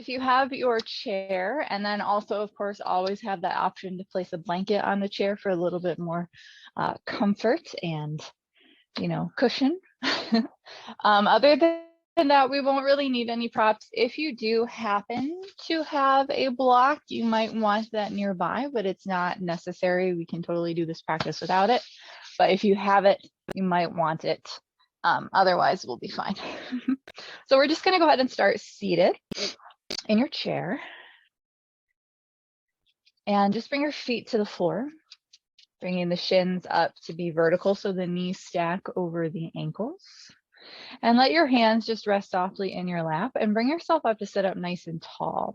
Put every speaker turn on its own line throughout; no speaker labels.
if you have your chair, and then also, of course, always have the option to place a blanket on the chair for a little bit more comfort and, cushion. Other than that, we won't really need any props. If you do happen to have a block, you might want that nearby, but it's not necessary. We can totally do this practice without it. But if you have it, you might want it. Otherwise, we'll be fine. So we're just going to go ahead and start seated in your chair. And just bring your feet to the floor, bringing the shins up to be vertical so the knees stack over the ankles. And let your hands just rest softly in your lap and bring yourself up to sit up nice and tall.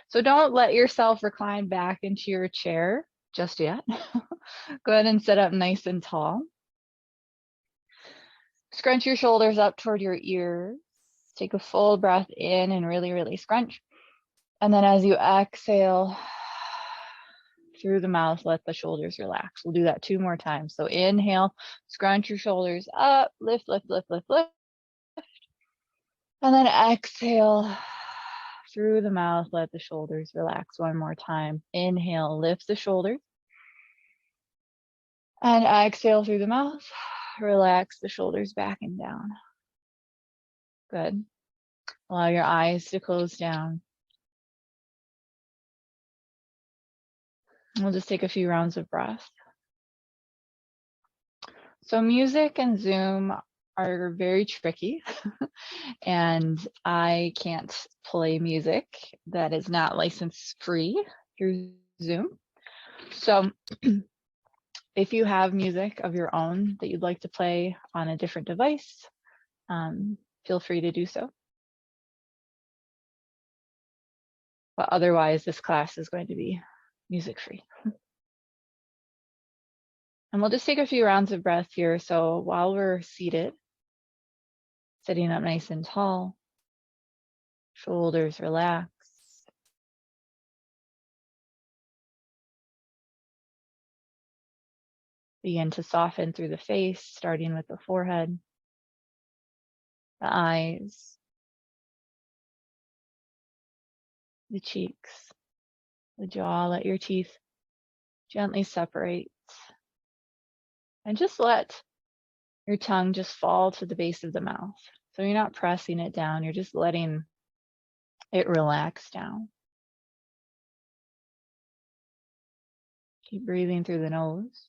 So don't let yourself recline back into your chair just yet. Go ahead and sit up nice and tall. Scrunch your shoulders up toward your ears. Take a full breath in and really, really scrunch. And then as you exhale through the mouth, let the shoulders relax. We'll do that 2 more times. So inhale, scrunch your shoulders up, lift, lift, lift, lift, lift. And then exhale through the mouth, let the shoulders relax 1 more time. Inhale, lift the shoulders. And exhale through the mouth, relax the shoulders back and down. Good. Allow your eyes to close down. We'll just take a few rounds of breath. So music and Zoom are very tricky and I can't play music that is not license free through Zoom. So if you have music of your own that you'd like to play on a different device, feel free to do so. But otherwise, this class is going to be music free. And we'll just take a few rounds of breath here. So while we're seated, sitting up nice and tall, shoulders relaxed. Begin to soften through the face, starting with the forehead, the eyes, the cheeks, the jaw. Let your teeth gently separate. And just let your tongue just fall to the base of the mouth. So you're not pressing it down, you're just letting it relax down. Keep breathing through the nose.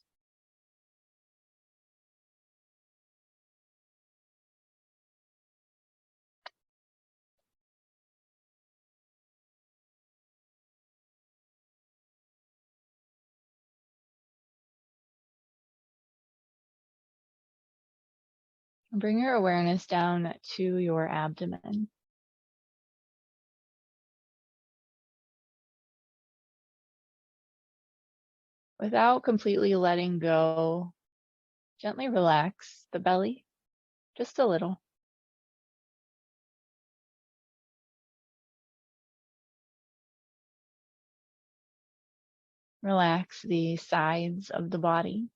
Bring your awareness down to your abdomen. Without completely letting go, gently relax the belly, just a little. Relax the sides of the body,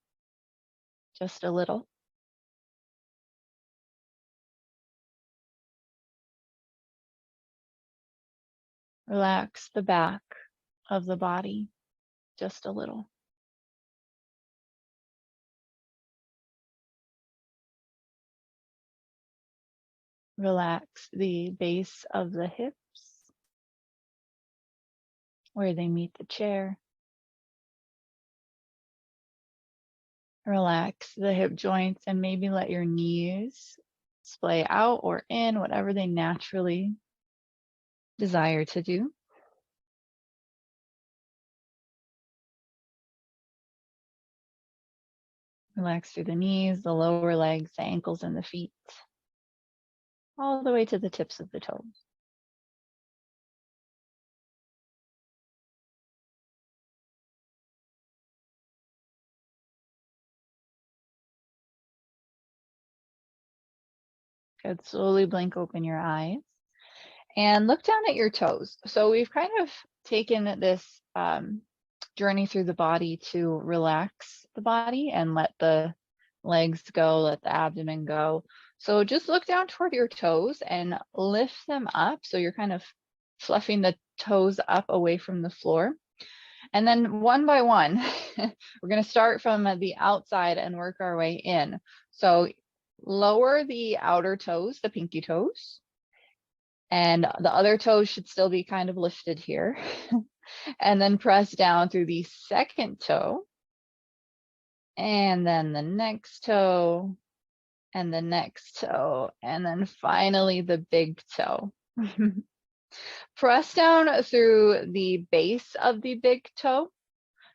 just a little. Relax the back of the body, just a little. Relax the base of the hips, where they meet the chair. Relax the hip joints and maybe let your knees splay out or in, whatever they naturally desire to do. Relax through the knees, the lower legs, the ankles, and the feet, all the way to the tips of the toes. Good. Slowly blink open your eyes and look down at your toes. So we've kind of taken this journey through the body to relax the body and let the legs go, let the abdomen go. So just look down toward your toes and lift them up. So you're kind of fluffing the toes up away from the floor. And then one by one, we're going to start from the outside and work our way in. So lower the outer toes, the pinky toes, and the other toes should still be kind of lifted here. And then press down through the second toe, and then the next toe, and the next toe, and then finally the big toe. Press down through the base of the big toe,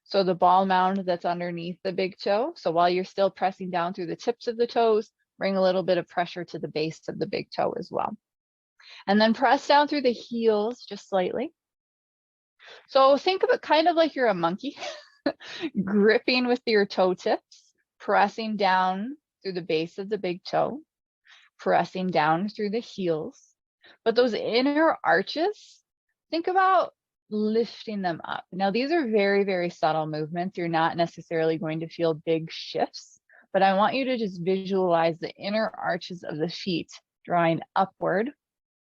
so the ball mound that's underneath the big toe. So while you're still pressing down through the tips of the toes, bring a little bit of pressure to the base of the big toe as well. And then press down through the heels just slightly. So think of it kind of like you're a monkey, gripping with your toe tips, pressing down through the base of the big toe, pressing down through the heels. But those inner arches, think about lifting them up. Now, these are very, very subtle movements. You're not necessarily going to feel big shifts, but I want you to just visualize the inner arches of the feet drawing upward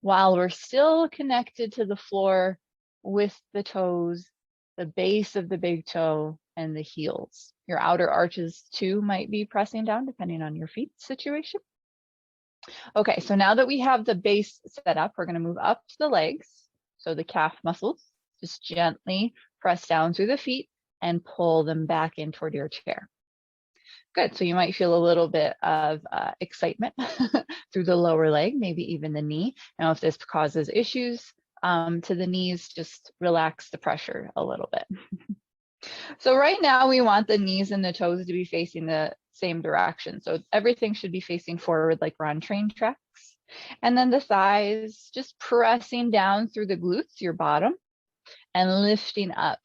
while we're still connected to the floor with the toes, the base of the big toe, and the heels. Your outer arches too might be pressing down depending on your feet situation. Okay, so now that we have the base set up, we're going to move up to the legs. So the calf muscles, just gently press down through the feet and pull them back in toward your chair. Good, so you might feel a little bit of excitement through the lower leg, maybe even the knee. Now, if this causes issues to the knees, just relax the pressure a little bit. So right now we want the knees and the toes to be facing the same direction. So everything should be facing forward like we're on train tracks. And then the thighs, just pressing down through the glutes, your bottom, and lifting up.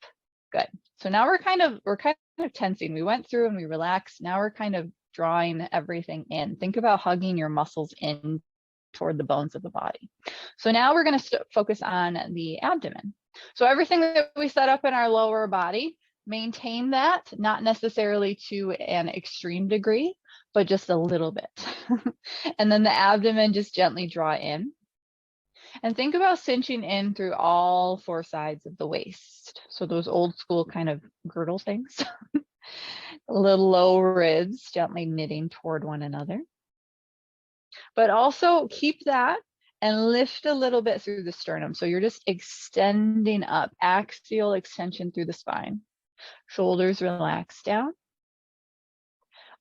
Good. So now we're kind of tensing. We went through and we relaxed. Now we're kind of drawing everything in. Think about hugging your muscles in toward the bones of the body. So now we're going to focus on the abdomen. So everything that we set up in our lower body, maintain that, not necessarily to an extreme degree, but just a little bit. And then the abdomen, just gently draw in. And think about cinching in through all four sides of the waist. So those old school kind of girdle things. Little low ribs gently knitting toward one another. But also keep that and lift a little bit through the sternum. So you're just extending up, axial extension through the spine. Shoulders relax down.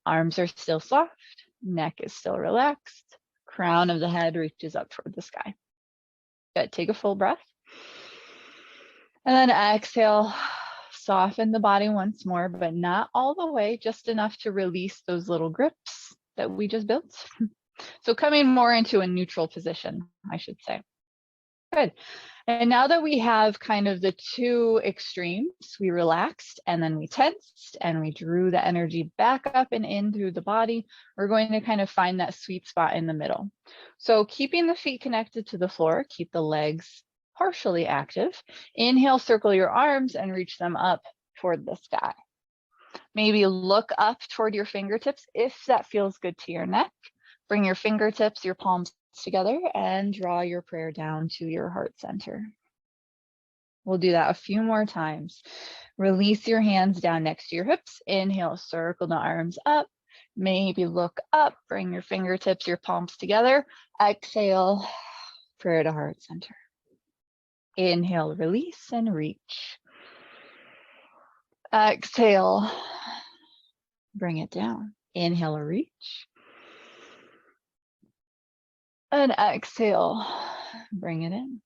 Arms are still soft. Neck is still relaxed. Crown of the head reaches up toward the sky. Good. Take a full breath. And then exhale, soften the body once more, but not all the way, just enough to release those little grips that we just built. So coming more into a neutral position, I should say. Good. And now that we have kind of the two extremes, we relaxed and then we tensed and we drew the energy back up and in through the body, we're going to kind of find that sweet spot in the middle. So keeping the feet connected to the floor, keep the legs partially active. Inhale, circle your arms and reach them up toward the sky. Maybe look up toward your fingertips if that feels good to your neck. Bring your fingertips, your palms together, and draw your prayer down to your heart center. We'll do that a few more times. Release your hands down next to your hips. Inhale, circle the arms up. Maybe look up, bring your fingertips, your palms together. Exhale, prayer to heart center. Inhale, release and reach. Exhale, bring it down. Inhale, reach. And exhale, bring it in.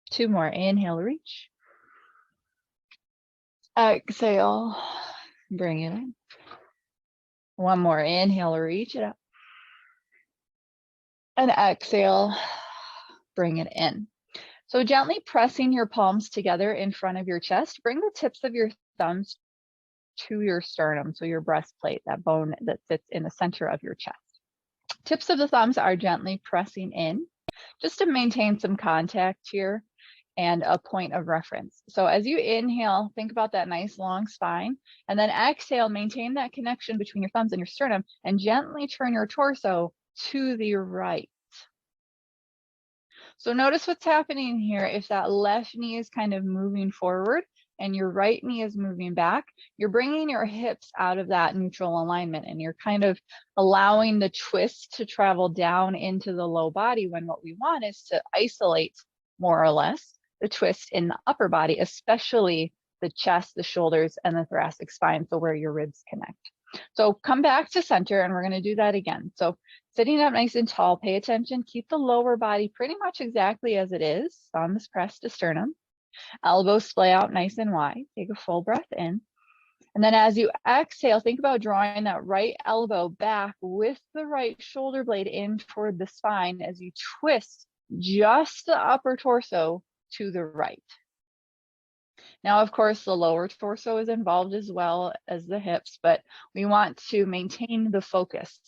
Two more. Inhale, reach. Exhale, bring it in. One more. Inhale, reach it up. And exhale, bring it in. So gently pressing your palms together in front of your chest, bring the tips of your thumbs to your sternum, so your breastplate, that bone that sits in the center of your chest. Tips of the thumbs are gently pressing in, just to maintain some contact here and a point of reference. So as you inhale, think about that nice long spine, and then exhale, maintain that connection between your thumbs and your sternum, and gently turn your torso to the right. So notice what's happening here. If that left knee is kind of moving forward and your right knee is moving back, you're bringing your hips out of that neutral alignment and you're kind of allowing the twist to travel down into the low body, when what we want is to isolate more or less the twist in the upper body, especially the chest, the shoulders, and the thoracic spine, so where your ribs connect. So come back to center, and we're going to do that again. So sitting up nice and tall, pay attention, keep the lower body pretty much exactly as it is, thumbs pressed to sternum, elbows splay out nice and wide. Take a full breath in. And then as you exhale, think about drawing that right elbow back with the right shoulder blade in toward the spine as you twist just the upper torso to the right. Now, of course, the lower torso is involved as well as the hips, but we want to maintain the focus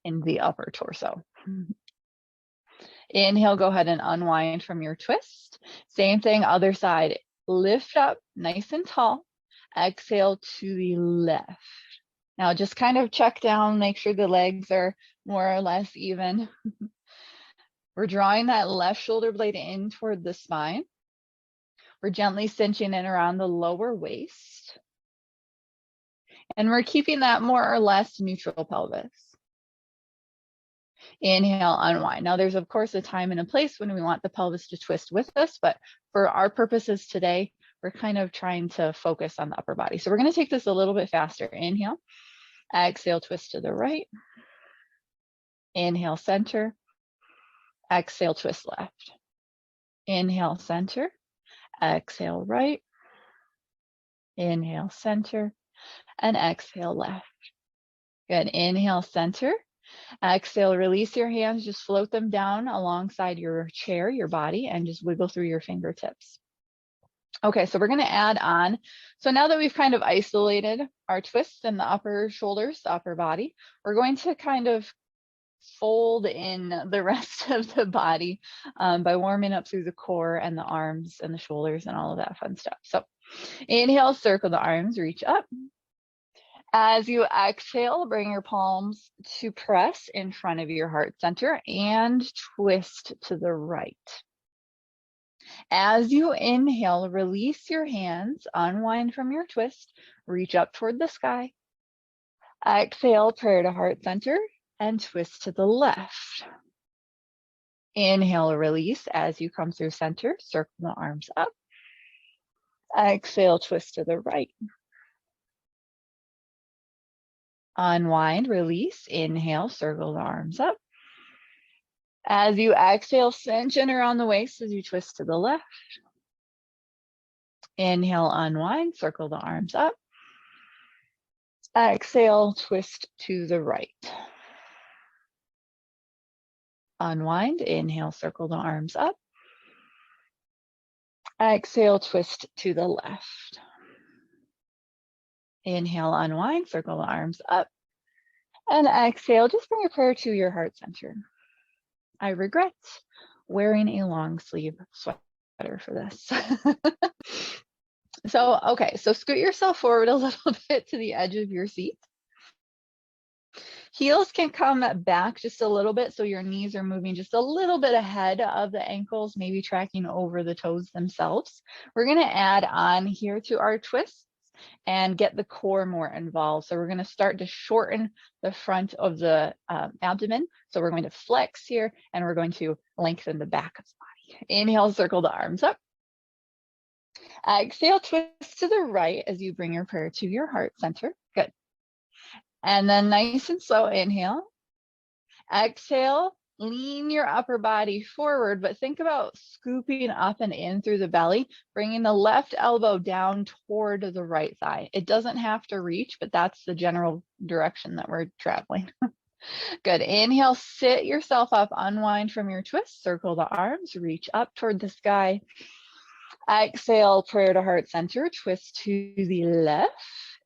in the upper torso. Inhale, go ahead and unwind from your twist. Same thing, other side. Lift up nice and tall. Exhale to the left. Now just kind of check down, make sure the legs are more or less even. We're drawing that left shoulder blade in toward the spine. We're gently cinching in around the lower waist. And we're keeping that more or less neutral pelvis. Inhale, unwind. Now there's of course a time and a place when we want the pelvis to twist with us, but for our purposes today, we're kind of trying to focus on the upper body. So we're going to take this a little bit faster. Inhale, exhale, twist to the right. Inhale, center. Exhale, twist left. Inhale, center. Exhale, right. Inhale, center. And exhale, left. Good. Inhale, center. Exhale, release your hands. Just float them down alongside your chair, your body, and just wiggle through your fingertips. Okay, so we're going to add on. So now that we've kind of isolated our twists in the upper shoulders, the upper body, we're going to kind of fold in the rest of the body by warming up through the core and the arms and the shoulders and all of that fun stuff. So inhale, circle the arms, reach up. As you exhale, bring your palms to press in front of your heart center and twist to the right. As you inhale, release your hands, unwind from your twist, reach up toward the sky. Exhale, prayer to heart center, and twist to the left. Inhale, release as you come through center, circle the arms up. Exhale, twist to the right. Unwind, release, inhale, circle the arms up. As you exhale, cinch in around the waist as you twist to the left. Inhale, unwind, circle the arms up. Exhale, twist to the right. Unwind, inhale, circle the arms up. Exhale, twist to the left. Inhale, unwind, circle the arms up. And exhale, just bring your prayer to your heart center. I regret wearing a long sleeve sweater for this. So, okay, so scoot yourself forward a little bit to the edge of your seat. Heels can come back just a little bit, so your knees are moving just a little bit ahead of the ankles, maybe tracking over the toes themselves. We're going to add on here to our twists and get the core more involved. So we're going to start to shorten the front of the abdomen. So we're going to flex here, and we're going to lengthen the back of the body. Inhale, circle the arms up. Exhale, twist to the right as you bring your prayer to your heart center. Good. And then nice and slow, inhale. Exhale, lean your upper body forward, but think about scooping up and in through the belly, bringing the left elbow down toward the right thigh. It doesn't have to reach, but that's the general direction that we're traveling. Good. Inhale, sit yourself up, unwind from your twist, circle the arms, reach up toward the sky. Exhale, prayer to heart center, twist to the left.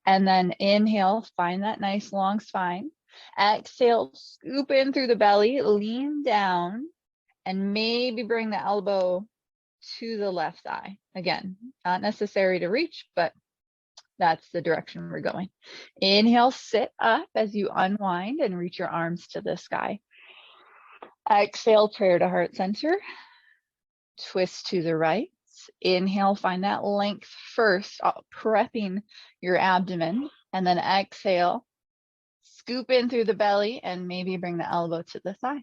And then inhale, find that nice long spine. Exhale, scoop in through the belly, lean down, and maybe bring the elbow to the left thigh. Again, not necessary to reach, but that's the direction we're going. Inhale, sit up as you unwind and reach your arms to the sky. Exhale, prayer to heart center. twist to the right. Inhale, find that length first, prepping your abdomen, and then exhale, scoop in through the belly and maybe bring the elbow to the thigh.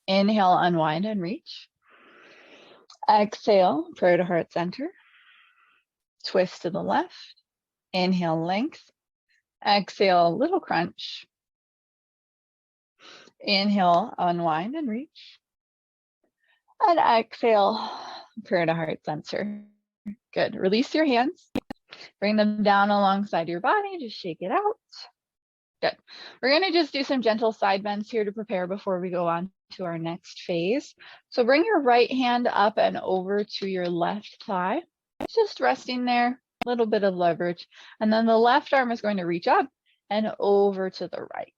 Inhale, unwind and reach. Exhale, prayer to heart center. Twist to the left. Inhale, length. Exhale, little crunch. Inhale, unwind and reach. And exhale, prayer to heart center. Good. Release your hands. Bring them down alongside your body. Just shake it out. Good. We're going to just do some gentle side bends here to prepare before we go on to our next phase. So bring your right hand up and over to your left thigh. It's just resting there, a little bit of leverage. And then the left arm is going to reach up and over to the right.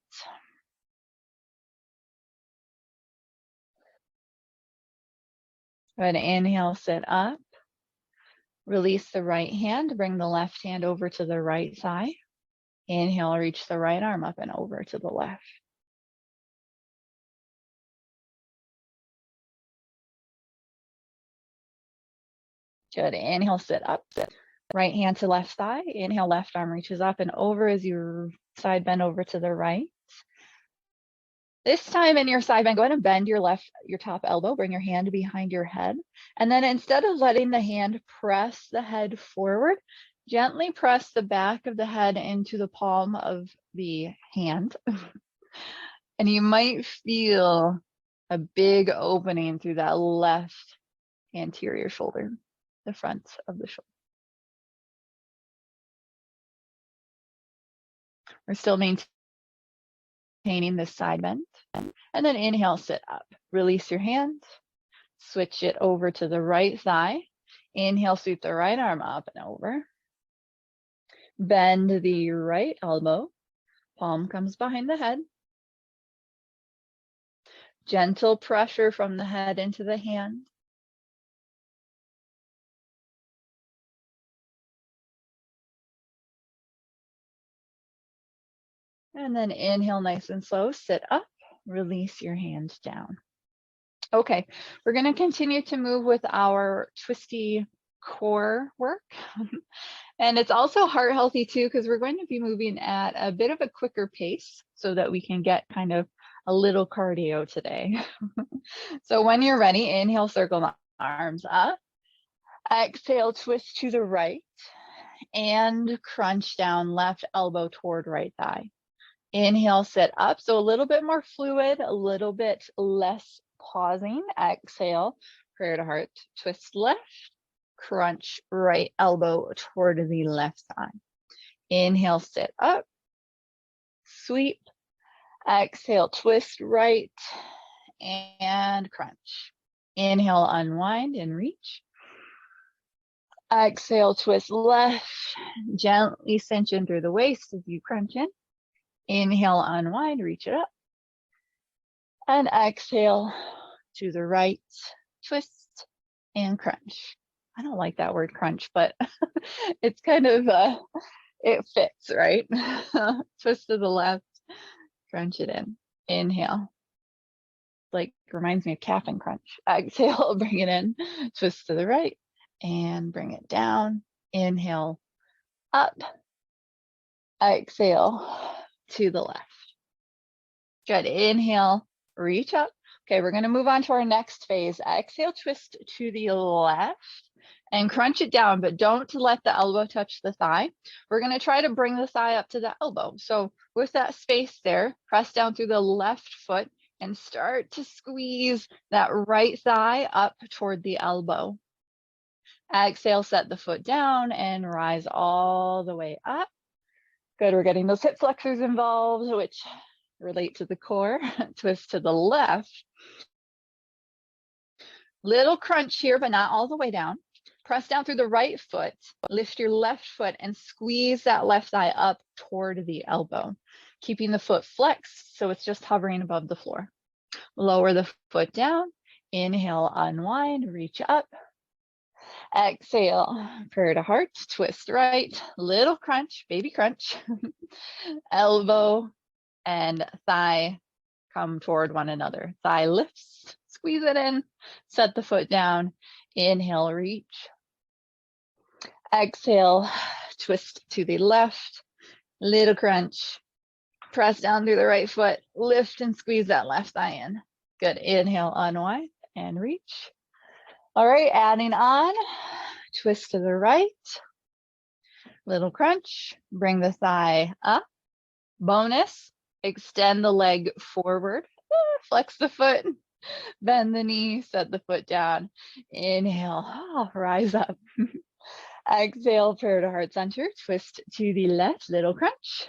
Go ahead and inhale, sit up. Release the right hand, bring the left hand over to the right thigh. Inhale, reach the right arm up and over to the left. Good. Inhale, sit up. Right hand to left thigh. Inhale, left arm reaches up and over as you side bend over to the right. This time in your side bend, go ahead and bend your top elbow, bring your hand behind your head. And then instead of letting the hand press the head forward, gently press the back of the head into the palm of the hand. And you might feel a big opening through that left anterior shoulder, the front of the shoulder. We're still maintaining this side bend. And then inhale, sit up. Release your hands. Switch it over to the right thigh. Inhale, sweep the right arm up and over. Bend the right elbow. Palm comes behind the head. Gentle pressure from the head into the hand. And then inhale nice and slow, sit up, release your hands down. Okay, we're going to continue to move with our twisty core work. And it's also heart healthy too, because we're going to be moving at a bit of a quicker pace so that we can get kind of a little cardio today. So when you're ready, inhale, circle the arms up. Exhale, twist to the right and crunch down left elbow toward right thigh. Inhale, sit up. So a little bit more fluid, a little bit less pausing. Exhale, prayer to heart, twist left, crunch right elbow toward the left thigh. Inhale, sit up, sweep. Exhale, twist right and crunch. Inhale, unwind and reach. Exhale, twist left, gently cinch in through the waist as you crunch in. Inhale, unwind, reach it up. And exhale to the right, twist and crunch. I don't like that word crunch, but it's kind of, it fits, right? Twist to the left, crunch it in. Inhale. Like reminds me of calf and crunch. Exhale, bring it in, twist to the right and bring it down. Inhale, up. Exhale to the left. Good. Inhale, reach up. Okay, we're going to move on to our next phase. Exhale, twist to the left and crunch it down, but don't let the elbow touch the thigh. We're going to try to bring the thigh up to the elbow. So with that space there, press down through the left foot and start to squeeze that right thigh up toward the elbow. Exhale, set the foot down and rise all the way up. Good, we're getting those hip flexors involved, which relate to the core. Twist to the left. Little crunch here, but not all the way down. Press down through the right foot, lift your left foot and squeeze that left thigh up toward the elbow, keeping the foot flexed so it's just hovering above the floor. Lower the foot down, inhale, unwind, reach up. Exhale, prayer to heart, twist right, little crunch, baby crunch. Elbow and thigh come toward one another. Thigh lifts, squeeze it in, set the foot down, inhale, reach. Exhale, twist to the left, little crunch. Press down through the right foot, lift and squeeze that left thigh in. Good, inhale, unwind and reach. All right, adding on, twist to the right, little crunch, bring the thigh up. Bonus, extend the leg forward, flex the foot, bend the knee, set the foot down. Inhale, rise up. Exhale, prayer to heart center, twist to the left, little crunch.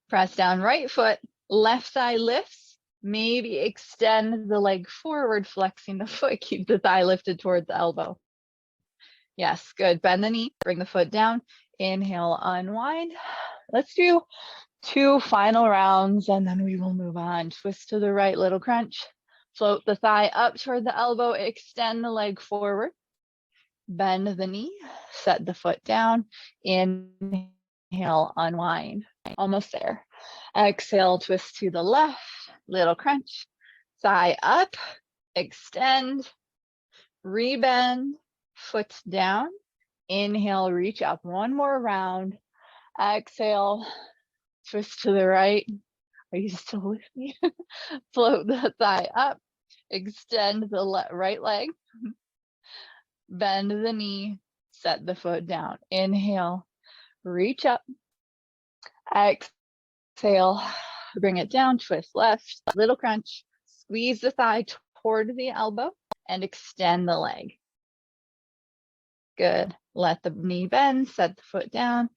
Press down right foot, left thigh lifts, maybe extend the leg forward, flexing the foot, keep the thigh lifted towards the elbow. Yes, good. Bend the knee, bring the foot down. Inhale, unwind. Let's do 2 final rounds and then we will move on. Twist to the right, little crunch. Float the thigh up toward the elbow, extend the leg forward. Bend the knee, set the foot down. Inhale, unwind. Almost there. Exhale, twist to the left, little crunch. Thigh up, extend, rebend, foot down. Inhale, reach up. One more round. Exhale, twist to the right. Are you still with me? Float the thigh up, extend the right leg, bend the knee, set the foot down. Inhale, reach up. Exhale, bring it down, twist left, little crunch, squeeze the thigh toward the elbow and extend the leg. Good. Let the knee bend, set the foot down.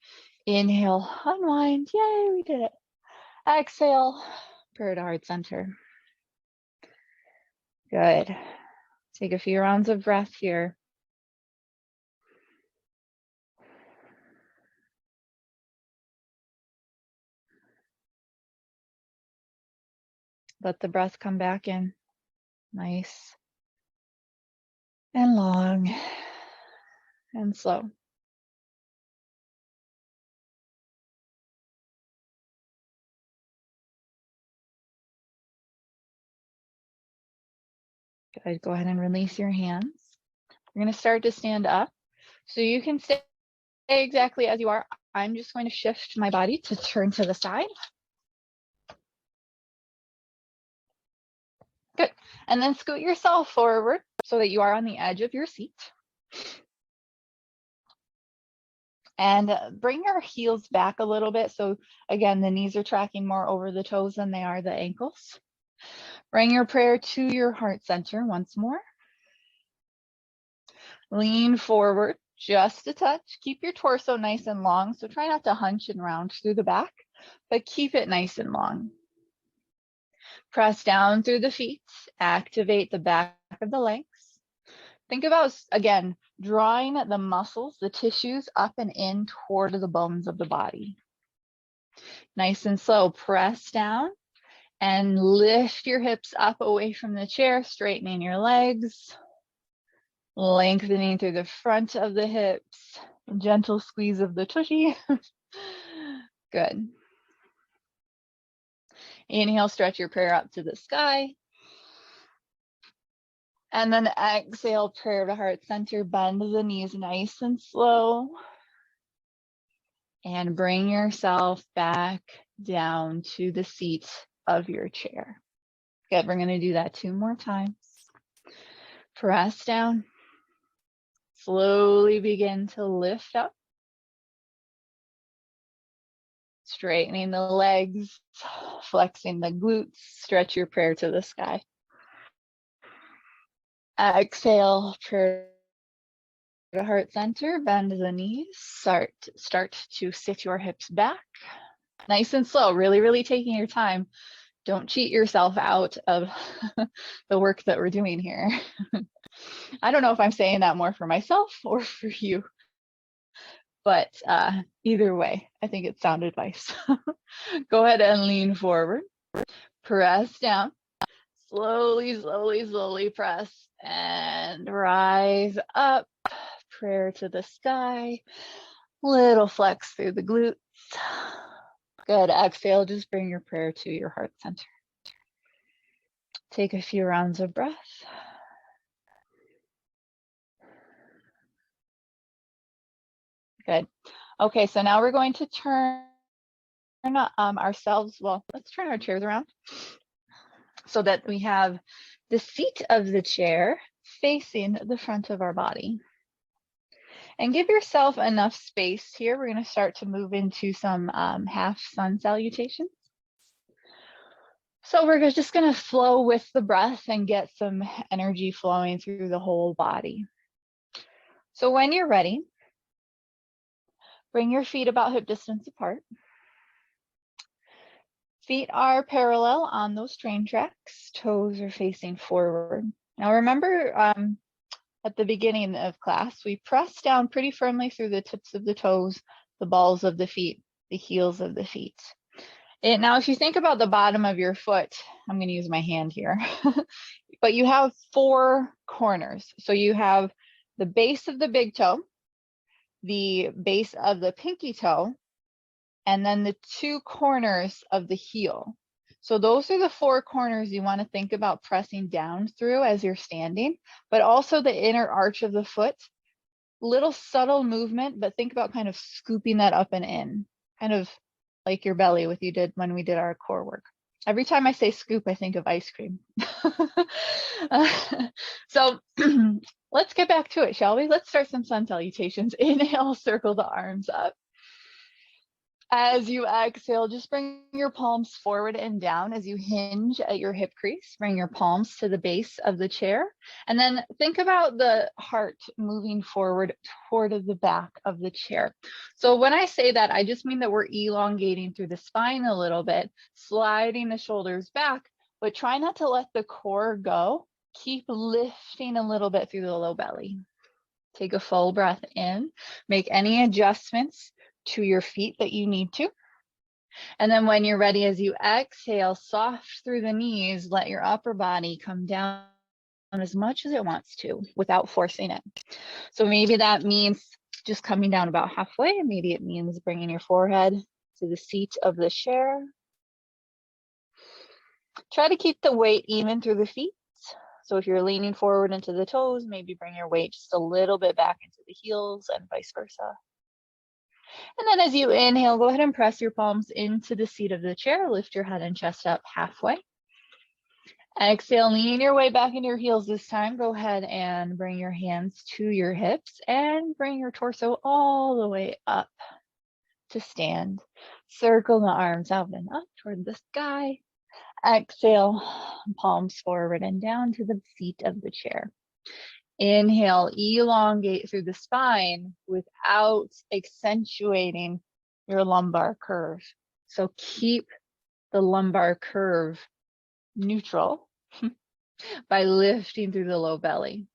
Inhale, unwind. Yay, we did it. Exhale, prayer to heart center. Good. Take a few rounds of breath here. Let the breath come back in. Nice and long and slow. Good. Go ahead and release your hands. You're going to start to stand up. So you can stay exactly as you are. I'm just going to shift my body to turn to the side. Good. And then scoot yourself forward so that you are on the edge of your seat. And bring your heels back a little bit. So again, the knees are tracking more over the toes than they are the ankles. Bring your prayer to your heart center once more. Lean forward just a touch. Keep your torso nice and long. So try not to hunch and round through the back, but keep it nice and long. Press down through the feet. Activate the back of the legs. Think about, again, drawing the muscles, the tissues up and in toward the bones of the body. Nice and slow. Press down and lift your hips up away from the chair, straightening your legs. Lengthening through the front of the hips, gentle squeeze of the tushy. Good. Inhale, stretch your prayer up to the sky. And then exhale, prayer to heart center, bend the knees nice and slow. And bring yourself back down to the seat of your chair. Good, we're gonna do that 2 more times. Press down. Slowly begin to lift up. Straightening the legs, flexing the glutes, stretch your prayer to the sky. Exhale, prayer to heart center, bend the knees, start to sit your hips back. Nice and slow, really taking your time. Don't cheat yourself out of the work that we're doing here. I don't know if I'm saying that more for myself or for you, but either way, I think it's sound advice. Go ahead and lean forward, press down, slowly press and rise up, prayer to the sky, little flex through the glutes. Good, exhale, just bring your prayer to your heart center. Take a few rounds of breath. Good. Okay, so now we're going to turn ourselves, well, let's turn our chairs around so that we have the seat of the chair facing the front of our body. And give yourself enough space here. We're going to start to move into some half sun salutations. So we're just going to flow with the breath and get some energy flowing through the whole body. So when you're ready, bring your feet about hip distance apart. Feet are parallel on those train tracks. Toes are facing forward. Now remember, at the beginning of class, we press down pretty firmly through the tips of the toes, the balls of the feet, the heels of the feet. Now, if you think about the bottom of your foot, I'm going to use my hand here, but you have 4 corners. So you have the base of the big toe, the base of the pinky toe, and then the 2 corners of the heel. So those are the 4 corners you want to think about pressing down through as you're standing, but also the inner arch of the foot. Little subtle movement, but think about kind of scooping that up and in, kind of like your belly with you did when we did our core work. Every time I say scoop, I think of ice cream. So let's get back to it, shall we? Let's start some sun salutations. Inhale, circle the arms up. As you exhale, just bring your palms forward and down as you hinge at your hip crease. Bring your palms to the base of the chair. And then think about the heart moving forward toward the back of the chair. So when I say that, I just mean that we're elongating through the spine a little bit, sliding the shoulders back, but try not to let the core go. Keep lifting a little bit through the low belly. Take a full breath in. Make any adjustments to your feet that you need to. And then when you're ready, as you exhale, soft through the knees, let your upper body come down as much as it wants to without forcing it. So maybe that means just coming down about halfway. Maybe it means bringing your forehead to the seat of the chair. Try to keep the weight even through the feet. So if you're leaning forward into the toes, maybe bring your weight just a little bit back into the heels and vice versa. And then as you inhale, go ahead and press your palms into the seat of the chair. Lift your head and chest up halfway. Exhale, lean your way back into your heels this time. Go ahead and bring your hands to your hips and bring your torso all the way up to stand. Circle the arms out and up toward the sky. Exhale, palms forward and down to the seat of the chair. Inhale, elongate through the spine without accentuating your lumbar curve. So keep the lumbar curve neutral by lifting through the low belly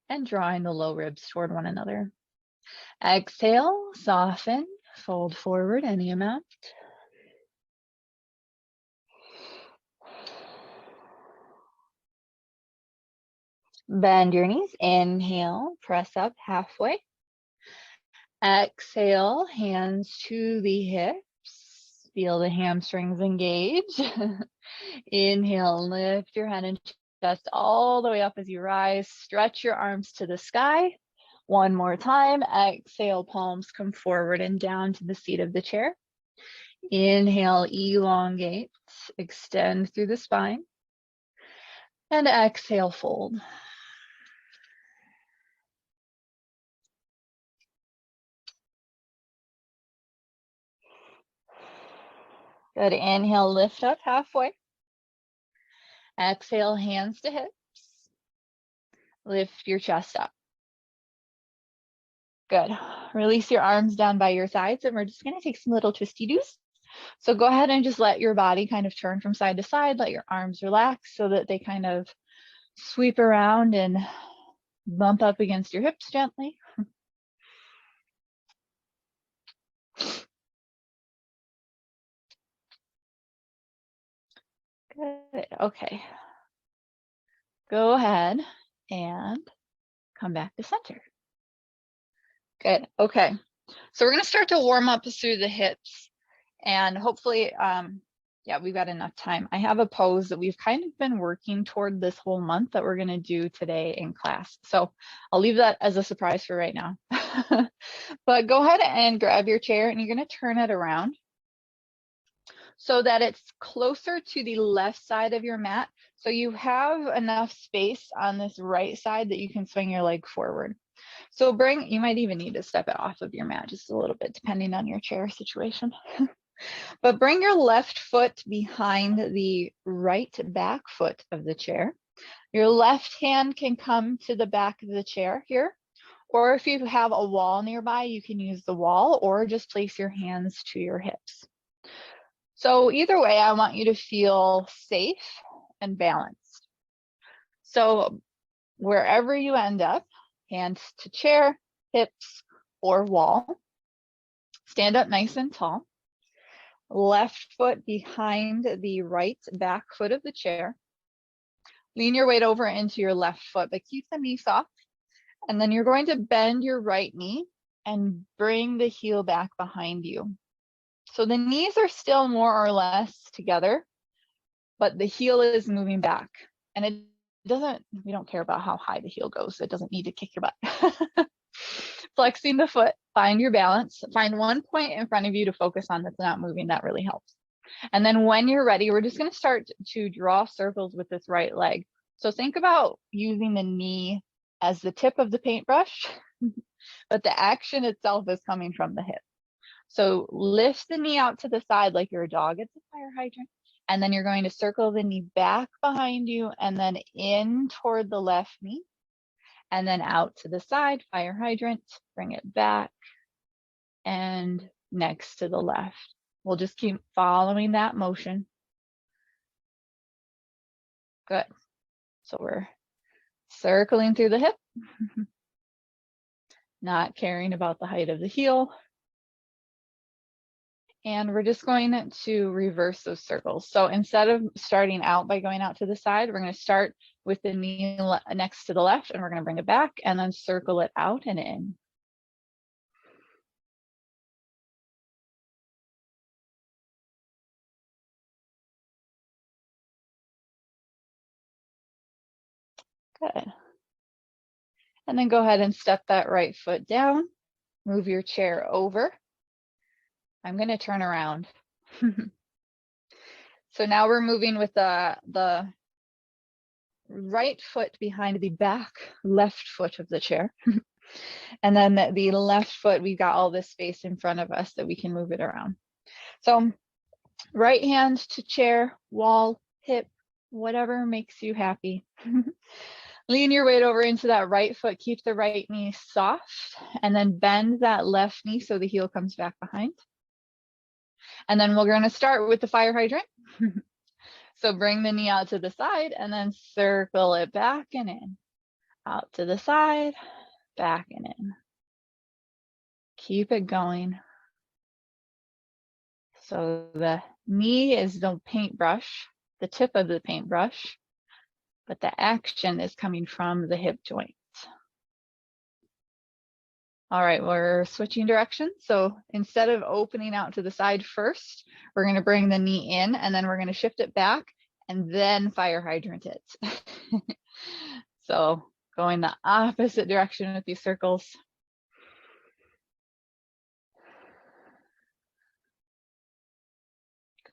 and drawing the low ribs toward one another. Exhale, soften, fold forward any amount. Bend your knees. Inhale, press up halfway. Exhale, hands to the hips. Feel the hamstrings engage. Inhale, lift your head and chest all the way up as you rise. Stretch your arms to the sky. One more time. Exhale, palms come forward and down to the seat of the chair. Inhale, elongate, extend through the spine. And exhale, fold. Good. Inhale, lift up halfway. Exhale, hands to hips. Lift your chest up. Good. Release your arms down by your sides, and we're just going to take some little twisty-doos. So go ahead and just let your body kind of turn from side to side. Let your arms relax so that they kind of sweep around and bump up against your hips gently. Good. Okay. Go ahead and come back to center. Good. Okay. So we're going to start to warm up through the hips, and hopefully Yeah, we've got enough time. I have a pose that we've kind of been working toward this whole month that we're going to do today in class. So I'll leave that as a surprise for right now. But go ahead and grab your chair and you're going to turn it around so that it's closer to the left side of your mat. So you have enough space on this right side that you can swing your leg forward. So you might even need to step it off of your mat just a little bit, depending on your chair situation. But bring your left foot behind the right back foot of the chair. Your left hand can come to the back of the chair here, or if you have a wall nearby, you can use the wall or just place your hands to your hips. So either way, I want you to feel safe and balanced. So wherever you end up, hands to chair, hips, or wall, stand up nice and tall. Left foot behind the right back foot of the chair. Lean your weight over into your left foot, but keep the knee soft. And then you're going to bend your right knee and bring the heel back behind you. So the knees are still more or less together, but the heel is moving back. And we don't care about how high the heel goes. It doesn't need to kick your butt. Flexing the foot, find your balance, find one point in front of you to focus on that's not moving. That really helps. And then when you're ready, we're just going to start to draw circles with this right leg. So think about using the knee as the tip of the paintbrush, but the action itself is coming from the hip. So lift the knee out to the side like you're a dog at the fire hydrant. And then you're going to circle the knee back behind you and then in toward the left knee. And then out to the side, fire hydrant, bring it back and next to the left. We'll just keep following that motion. Good. So we're circling through the hip, not caring about the height of the heel. And we're just going to reverse those circles. So instead of starting out by going out to the side, we're going to start with the knee next to the left and we're going to bring it back and then circle it out and in. Good. And then go ahead and step that right foot down, move your chair over. I'm going to turn around. So now we're moving with the right foot behind the back left foot of the chair. And then the left foot, we've got all this space in front of us that we can move it around. So right hand to chair, wall, hip, whatever makes you happy. Lean your weight over into that right foot. Keep the right knee soft and then bend that left knee so the heel comes back behind. And then we're going to start with the fire hydrant. So bring the knee out to the side and then circle it back and in. Out to the side, back and in. Keep it going. So the knee is the paintbrush, the tip of the paintbrush, but the action is coming from the hip joint. All right, we're switching directions. So instead of opening out to the side first, we're going to bring the knee in and then we're going to shift it back and then fire hydrant it. So going the opposite direction with these circles.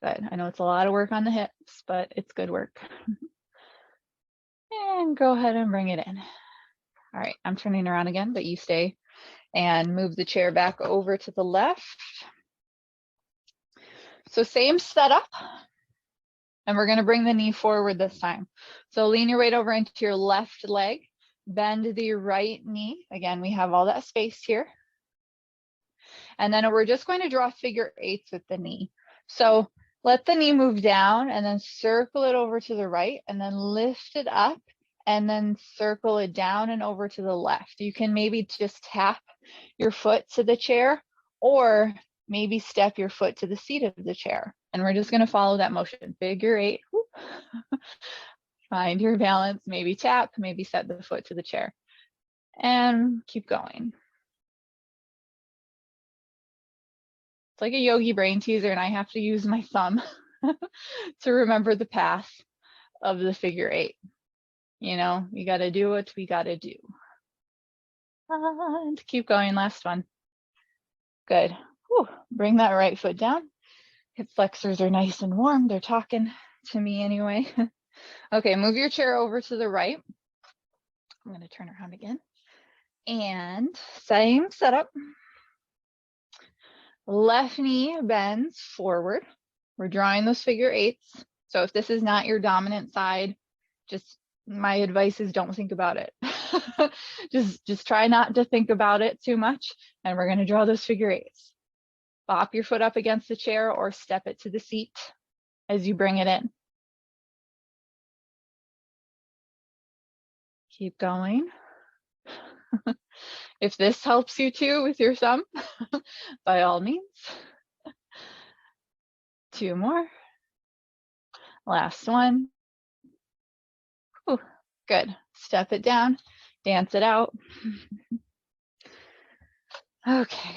Good. I know it's a lot of work on the hips, but it's good work. And go ahead and bring it in. All right, I'm turning around again, but you stay and move the chair back over to the left. So same setup. And we're going to bring the knee forward this time. So lean your weight over into your left leg, bend the right knee. Again, we have all that space here. And then we're just going to draw figure eights with the knee. So let the knee move down and then circle it over to the right and then lift it up and then circle it down and over to the left. You can maybe just tap your foot to the chair or maybe step your foot to the seat of the chair. And we're just going to follow that motion. Figure eight. Find your balance, maybe tap, maybe set the foot to the chair. And keep going. It's like a yogi brain teaser and I have to use my thumb to remember the path of the figure eight. You know, you got to do what we got to do. And keep going, last one. Good. Whew. Bring that right foot down. Hip flexors are nice and warm. They're talking to me anyway. Okay, move your chair over to the right. I'm going to turn around again. And same setup. Left knee bends forward. We're drawing those figure eights. So if this is not your dominant side, just my advice is don't think about it. just try not to think about it too much. And we're going to draw those figure eights. Bop your foot up against the chair or step it to the seat as you bring it in. Keep going. If this helps you too with your thumb, by all means. 2 more. Last one. Whew, good. Step it down, dance it out. Okay,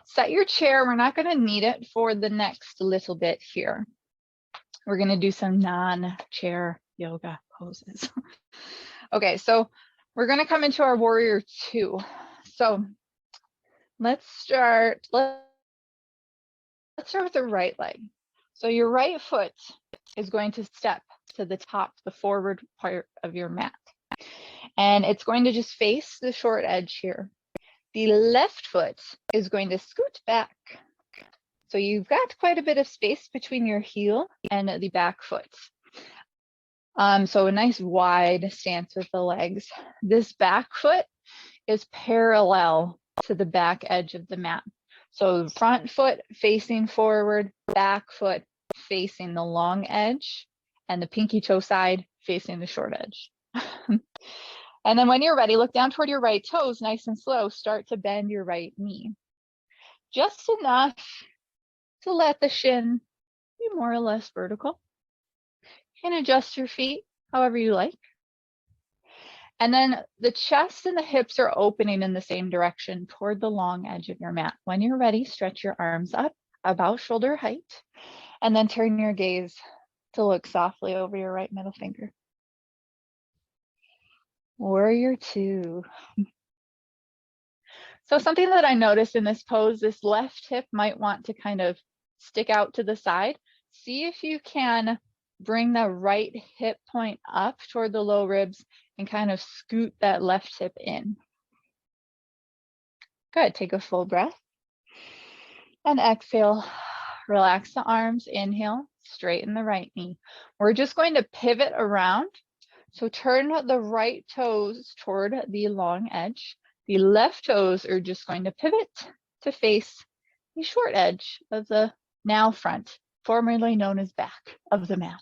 set your chair. We're not going to need it for the next little bit here. We're going to do some non-chair yoga poses. Okay, so we're going to come into our warrior two. So let's start with the right leg. So your right foot is going to step to the top, the forward part of your mat. And it's going to just face the short edge here. The left foot is going to scoot back. So you've got quite a bit of space between your heel and the back foot. So a nice wide stance with the legs. This back foot is parallel to the back edge of the mat. So front foot facing forward, back foot facing the long edge, and the pinky toe side facing the short edge. And then when you're ready, look down toward your right toes, nice and slow. Start to bend your right knee. Just enough to let the shin be more or less vertical. You can adjust your feet however you like. And then the chest and the hips are opening in the same direction toward the long edge of your mat. When you're ready, stretch your arms up about shoulder height, and then turn your gaze to look softly over your right middle finger. Warrior two. So something that I noticed in this pose, this left hip might want to kind of stick out to the side. See if you can bring the right hip point up toward the low ribs and kind of scoot that left hip in. Good, take a full breath. And exhale, relax the arms, inhale, straighten the right knee. We're just going to pivot around. So turn the right toes toward the long edge. The left toes are just going to pivot to face the short edge of the now front, formerly known as back of the mat.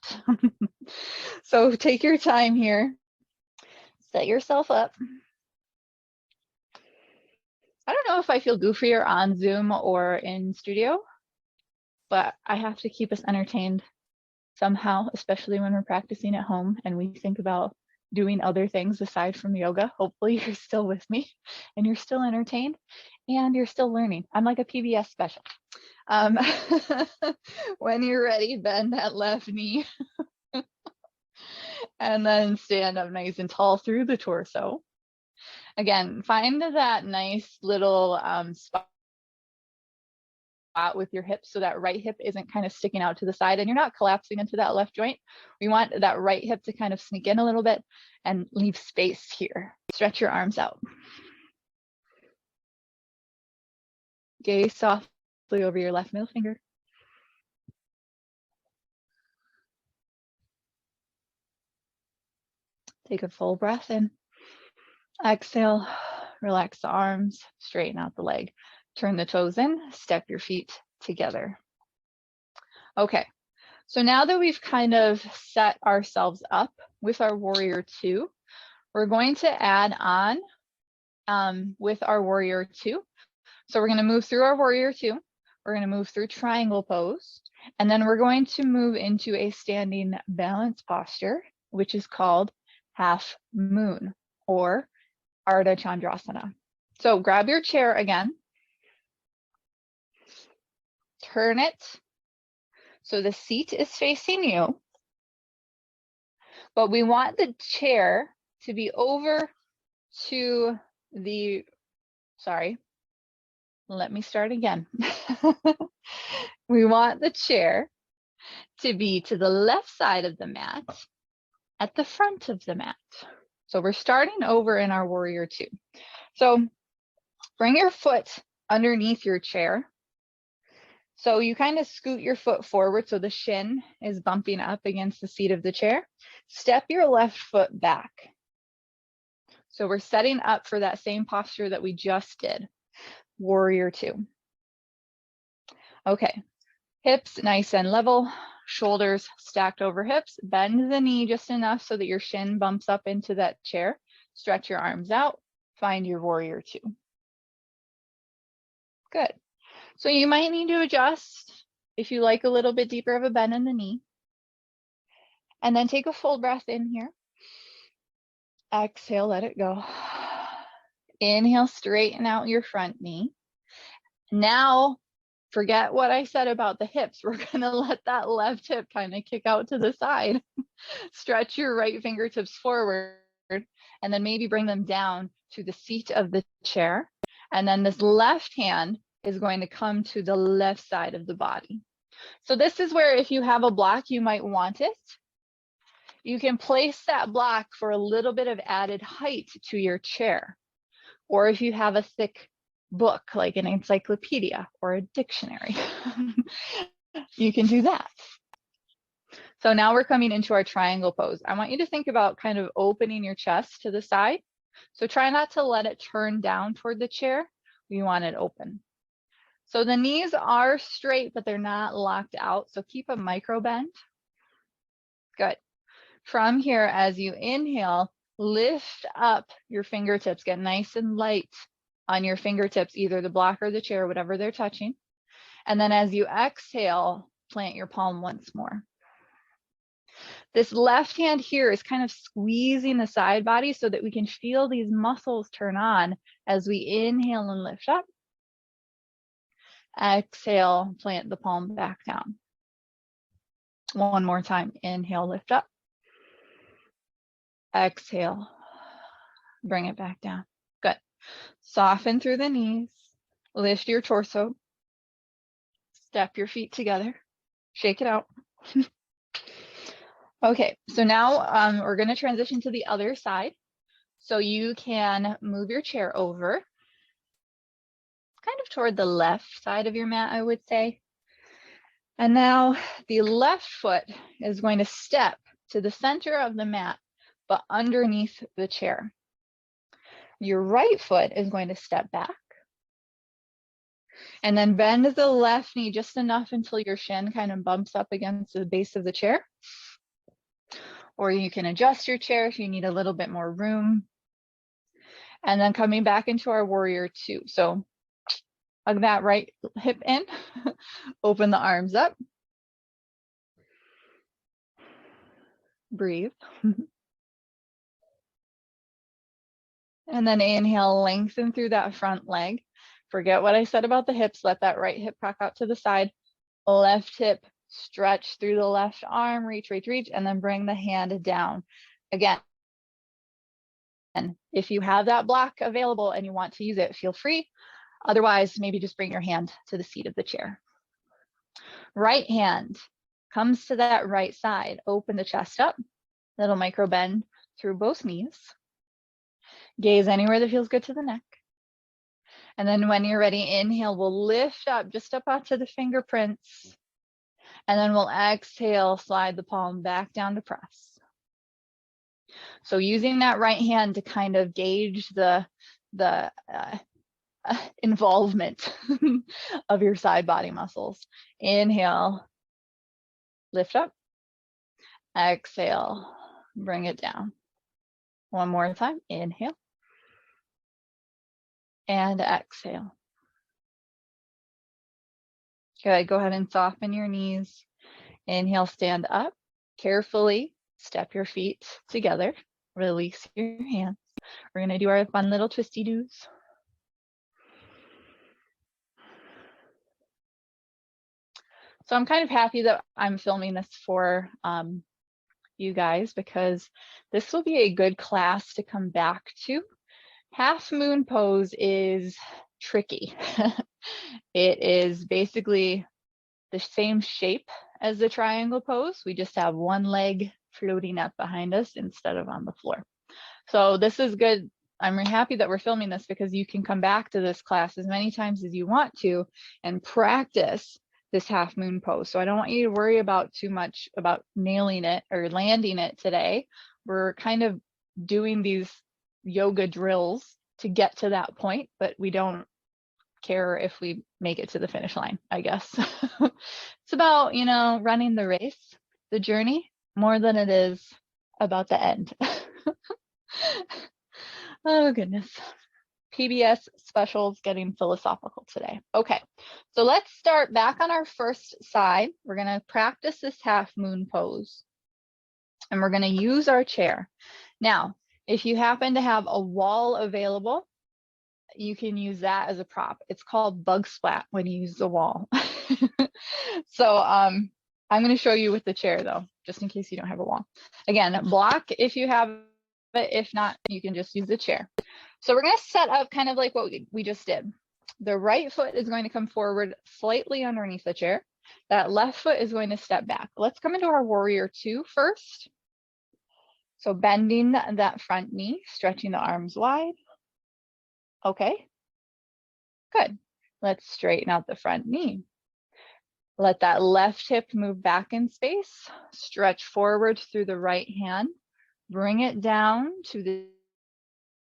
So take your time here. Set yourself up. I don't know if I feel goofier on Zoom or in studio, but I have to keep us entertained somehow, especially when we're practicing at home and we think about doing other things aside from yoga. Hopefully you're still with me and you're still entertained and you're still learning. I'm like a PBS special. When you're ready, bend that left knee and then stand up nice and tall through the torso. Again, find that nice little spot with your hips so that right hip isn't kind of sticking out to the side and you're not collapsing into that left joint. We want that right hip to kind of sneak in a little bit and leave space here. Stretch your arms out. Gaze softly over your left middle finger. Take a full breath in. Exhale, relax the arms, straighten out the leg. Turn the toes in, step your feet together. Okay, so now that we've kind of set ourselves up with our warrior two, we're going to add on with our warrior two. So we're going to move through our warrior two. We're going to move through triangle pose, and then we're going to move into a standing balance posture, which is called half moon or Ardha Chandrasana. So grab your chair again. Turn it So the seat is facing you, but we want the chair to be over to the, sorry, let me start again. We want the chair to be to the left side of the mat at the front of the mat. So we're starting over in our warrior two. So bring your foot underneath your chair. So you kind of scoot your foot forward so the shin is bumping up against the seat of the chair. Step your left foot back. So we're setting up for that same posture that we just did, warrior two. Okay, hips nice and level, shoulders stacked over hips, bend the knee just enough so that your shin bumps up into that chair. Stretch your arms out, find your warrior two. Good. So you might need to adjust if you like a little bit deeper of a bend in the knee. And then take a full breath in here. Exhale, let it go. Inhale, straighten out your front knee. Now, forget what I said about the hips. We're gonna let that left hip kind of kick out to the side. Stretch your right fingertips forward, and then maybe bring them down to the seat of the chair. And then this left hand is going to come to the left side of the body. So this is where if you have a block, you might want it. You can place that block for a little bit of added height to your chair. Or if you have a thick book, like an encyclopedia or a dictionary, you can do that. So now we're coming into our triangle pose. I want you to think about kind of opening your chest to the side. So try not to let it turn down toward the chair. We want it open. So the knees are straight, but they're not locked out. So keep a micro bend. Good. From here, as you inhale, lift up your fingertips, get nice and light on your fingertips, either the block or the chair, whatever they're touching. And then as you exhale, plant your palm once more. This left hand here is kind of squeezing the side body so that we can feel these muscles turn on as we inhale and lift up. Exhale, plant the palm back down. One more time, inhale, lift up. Exhale, bring it back down. Good. Soften through the knees, lift your torso, step your feet together, shake it out. Okay, so now we're going to transition to the other side. So you can move your chair over, kind of toward the left side of your mat, I would say. And now the left foot is going to step to the center of the mat, but underneath the chair. Your right foot is going to step back. And then bend the left knee just enough until your shin kind of bumps up against the base of the chair. Or you can adjust your chair if you need a little bit more room. And then coming back into our warrior two. So hug that right hip in, open the arms up. Breathe. And then inhale, lengthen through that front leg. Forget what I said about the hips. Let that right hip cock out to the side. Left hip, stretch through the left arm, reach, reach, reach, and then bring the hand down. Again, if you have that block available and you want to use it, feel free. Otherwise, maybe just bring your hand to the seat of the chair. Right hand comes to that right side. Open the chest up. Little micro bend through both knees. Gaze anywhere that feels good to the neck. And then when you're ready, inhale, we'll lift up just up onto the fingerprints. And then we'll exhale, slide the palm back down to press. So using that right hand to kind of gauge the involvement of your side body muscles. Inhale, lift up. Exhale, bring it down. One more time, inhale. And exhale. Good, go ahead and soften your knees. Inhale, stand up. Carefully step your feet together. Release your hands. We're gonna do our fun little twisty-doos. So I'm kind of happy that I'm filming this for you guys, because this will be a good class to come back to. Half moon pose is tricky. It is basically the same shape as the triangle pose. We just have one leg floating up behind us instead of on the floor. So this is good. I'm happy that we're filming this because you can come back to this class as many times as you want to and practice this half moon pose. So I don't want you to worry about too much about nailing it or landing it today. We're kind of doing these yoga drills to get to that point, but we don't care if we make it to the finish line, I guess. It's about, you know, running the race, the journey, more than it is about the end. Oh, goodness. PBS specials getting philosophical today. Okay, so let's start back on our first side. We're going to practice this half moon pose, and we're going to use our chair. Now, if you happen to have a wall available, you can use that as a prop. It's called bug splat when you use the wall. So I'm going to show you with the chair though, just in case you don't have a wall. Again, block if you have it. If not, you can just use the chair. So we're going to set up kind of like what we just did. The right foot is going to come forward slightly underneath the chair. That left foot is going to step back. Let's come into our warrior two first. So bending that front knee, stretching the arms wide. Okay, good. Let's straighten out the front knee. Let that left hip move back in space. Stretch forward through the right hand. Bring it down to the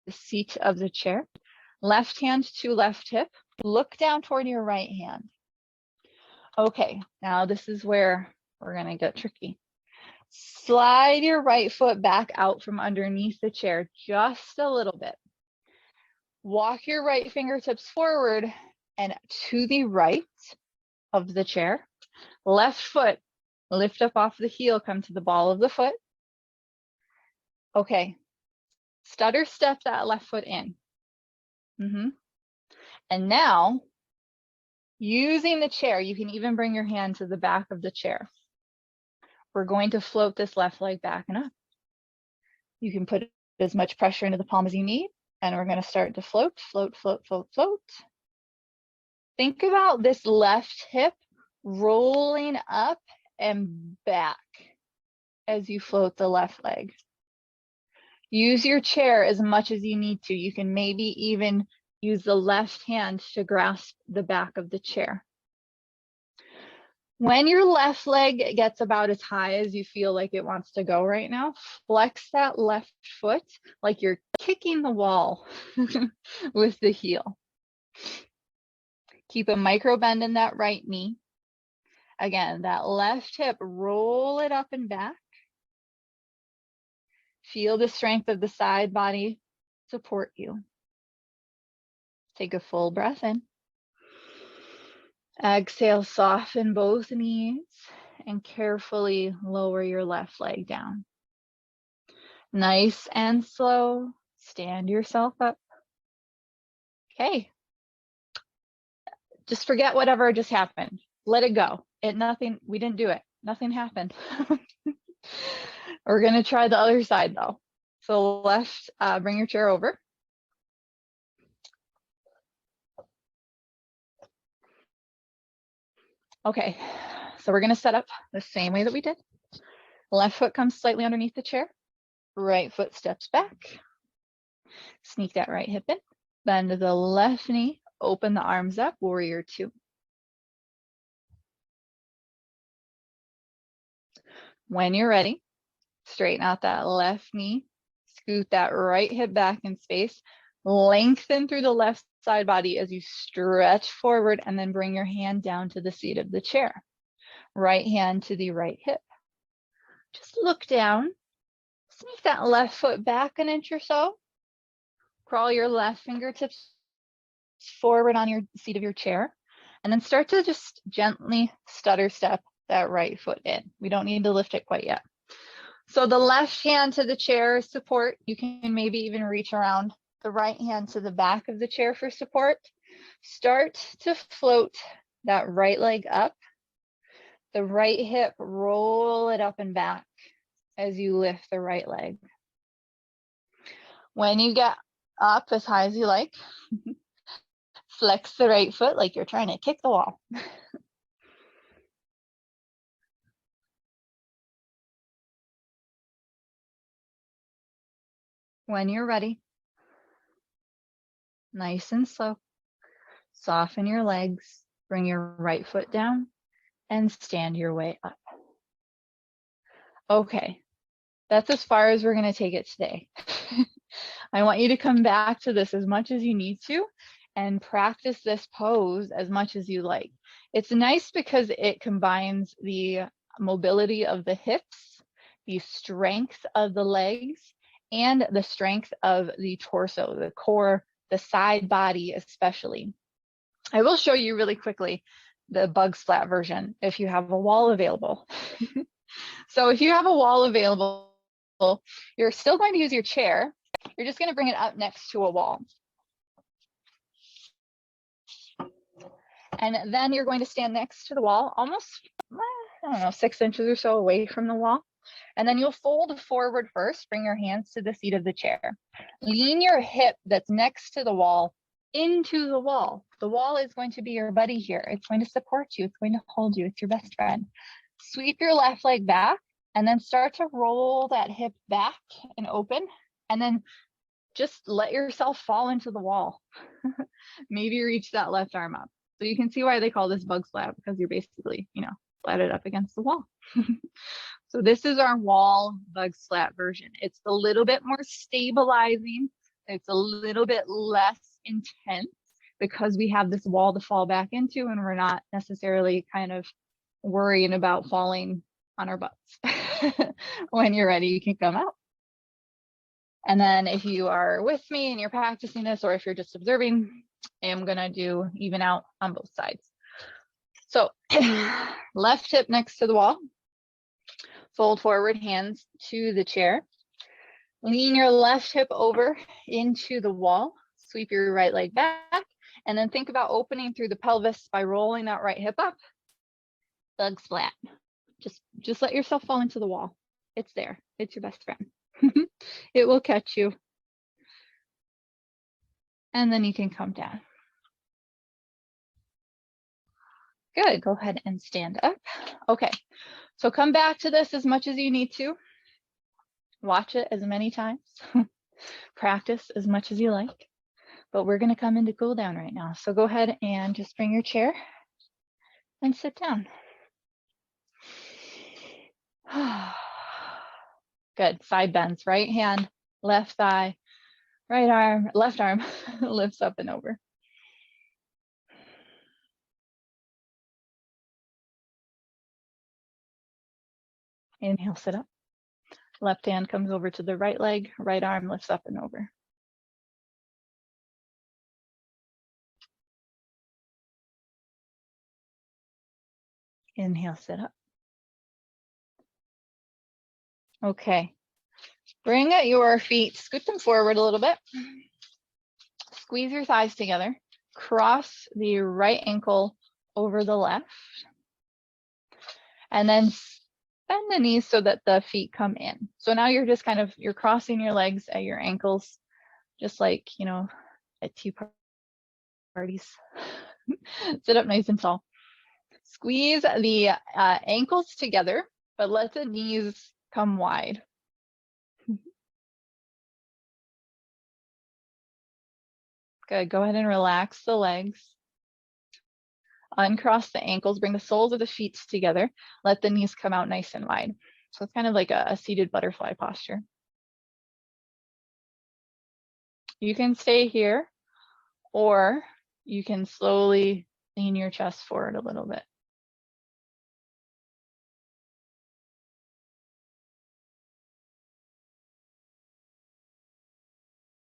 seat of the chair. Left hand to left hip. Look down toward your right hand. Okay, now this is where we're going to get tricky. Slide your right foot back out from underneath the chair just a little bit. Walk your right fingertips forward and to the right of the chair. Left foot, lift up off the heel, come to the ball of the foot. Okay, stutter step that left foot in. And now, using the chair, you can even bring your hand to the back of the chair. We're going to float this left leg back and up. You can put as much pressure into the palm as you need, and we're going to start to float, float, float, float, float. Think about this left hip rolling up and back as you float the left leg. Use your chair as much as you need to. You can maybe even use the left hand to grasp the back of the chair. When your left leg gets about as high as you feel like it wants to go right now, flex that left foot like you're kicking the wall with the heel. Keep a micro bend in that right knee. Again, that left hip, roll it up and back. Feel the strength of the side body support you. Take a full breath in. Exhale, soften both knees and carefully lower your left leg down. Nice and slow, stand yourself up. Okay. Just forget whatever just happened. Let it go. We didn't do it. Nothing happened. We're gonna try the other side though. So left, bring your chair over. Okay, so we're gonna set up the same way that we did. Left foot comes slightly underneath the chair. Right foot steps back. Sneak that right hip in. Bend the left knee, open the arms up, warrior two. When you're ready, straighten out that left knee, scoot that right hip back in space, lengthen through the left side body as you stretch forward, and then bring your hand down to the seat of the chair. Right hand to the right hip. Just look down, sneak that left foot back an inch or so. Crawl your left fingertips forward on your seat of your chair, and then start to just gently stutter step that right foot in. We don't need to lift it quite yet. So the left hand to the chair is support. You can maybe even reach around the right hand to the back of the chair for support. Start to float that right leg up. the right hip, roll it up and back as you lift the right leg. When you get up as high as you like, flex the right foot like you're trying to kick the wall. When you're ready, nice and slow, soften your legs, bring your right foot down, and stand your way up. Okay, that's as far as we're going to take it today. I want you to come back to this as much as you need to and practice this pose as much as you like. It's nice because it combines the mobility of the hips, the strength of the legs, and the strength of the torso, the core, the side body especially. I will show you really quickly the bug splat version if you have a wall available. So if you have a wall available, you're still going to use your chair. You're just going to bring it up next to a wall. And then you're going to stand next to the wall, almost, I don't know, 6 inches or so away from the wall. And then you'll fold forward first, bring your hands to the seat of the chair. Lean your hip that's next to the wall into the wall. The wall is going to be your buddy here. It's going to support you. It's going to hold you. It's your best friend. Sweep your left leg back and then start to roll that hip back and open. And then just let yourself fall into the wall. Maybe reach that left arm up. So you can see why they call this bug splat, because you're basically, flatted up against the wall. So this is our wall bug splat version. It's a little bit more stabilizing. It's a little bit less intense because we have this wall to fall back into and we're not necessarily kind of worrying about falling on our butts. When you're ready, you can come out. And then if you are with me and you're practicing this, or if you're just observing, I'm gonna do even out on both sides. So left hip next to the wall, fold forward, hands to the chair. Lean your left hip over into the wall, sweep your right leg back, and then think about opening through the pelvis by rolling that right hip up. Bug splat. Just let yourself fall into the wall. It's there. It's your best friend. It will catch you. And then you can come down. Good. Go ahead and stand up. Okay. So come back to this as much as you need to. Watch it as many times. Practice as much as you like. But we're going to come into cool down right now. So go ahead and just bring your chair and sit down. Good. Side bends. Right hand, left thigh, right arm, left arm lifts up and over. Inhale, sit up. Left hand comes over to the right leg, right arm lifts up and over. Inhale, sit up. Okay. Bring your feet, scoot them forward a little bit. Squeeze your thighs together. Cross the right ankle over the left. And then bend the knees so that the feet come in. So now you're just you're crossing your legs at your ankles, just like, at tea parties. Sit up nice and tall. Squeeze the ankles together, but let the knees come wide. Good. Go ahead and relax the legs. Uncross the ankles, bring the soles of the feet together. Let the knees come out nice and wide. So it's kind of like a seated butterfly posture. You can stay here, or you can slowly lean your chest forward a little bit.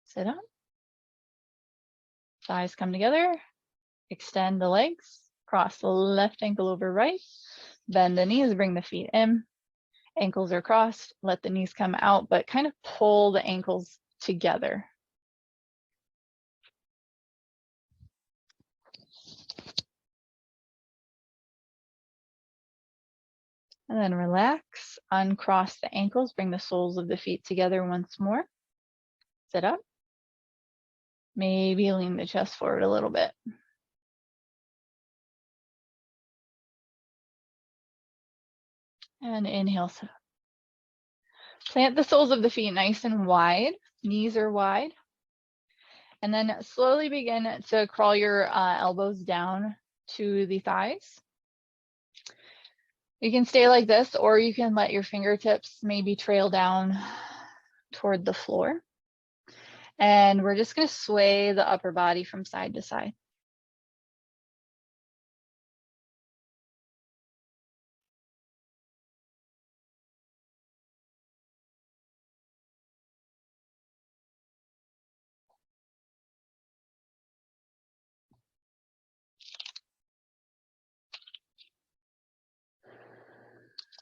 Sit up. Thighs come together. Extend the legs. Cross the left ankle over right. Bend the knees, bring the feet in. Ankles are crossed. Let the knees come out, but kind of pull the ankles together. And then relax, uncross the ankles, bring the soles of the feet together once more. Sit up. Maybe lean the chest forward a little bit. And inhale, sit up. Plant the soles of the feet nice and wide. Knees are wide. And then slowly begin to crawl your elbows down to the thighs. You can stay like this, or you can let your fingertips maybe trail down toward the floor. And we're just going to sway the upper body from side to side.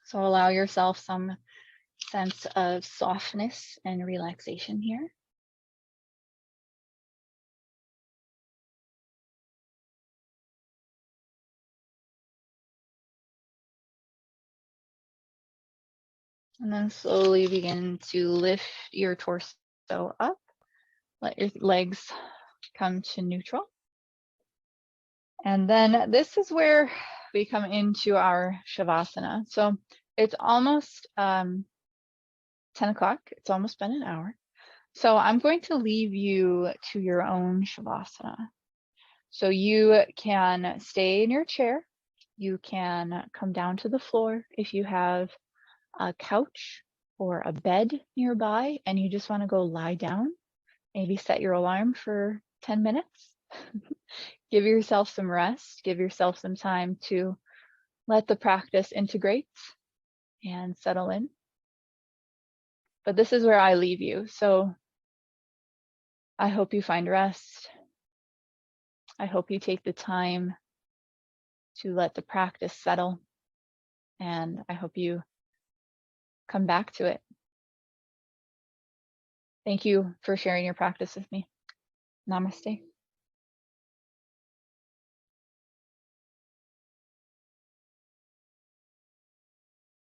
So allow yourself some sense of softness and relaxation here. And then slowly begin to lift your torso up. Let your legs come to neutral. And then this is where we come into our Shavasana. So it's almost 10 o'clock. It's almost been an hour. So I'm going to leave you to your own Shavasana. So you can stay in your chair. You can come down to the floor if you have a couch or a bed nearby and you just want to go lie down. Maybe set your alarm for 10 minutes. Give yourself some rest. Give yourself some time to let the practice integrate and settle in. But this is where I leave you. So I hope you find rest. I hope you take the time to let the practice settle. And I hope you come back to it. Thank you for sharing your practice with me. Namaste.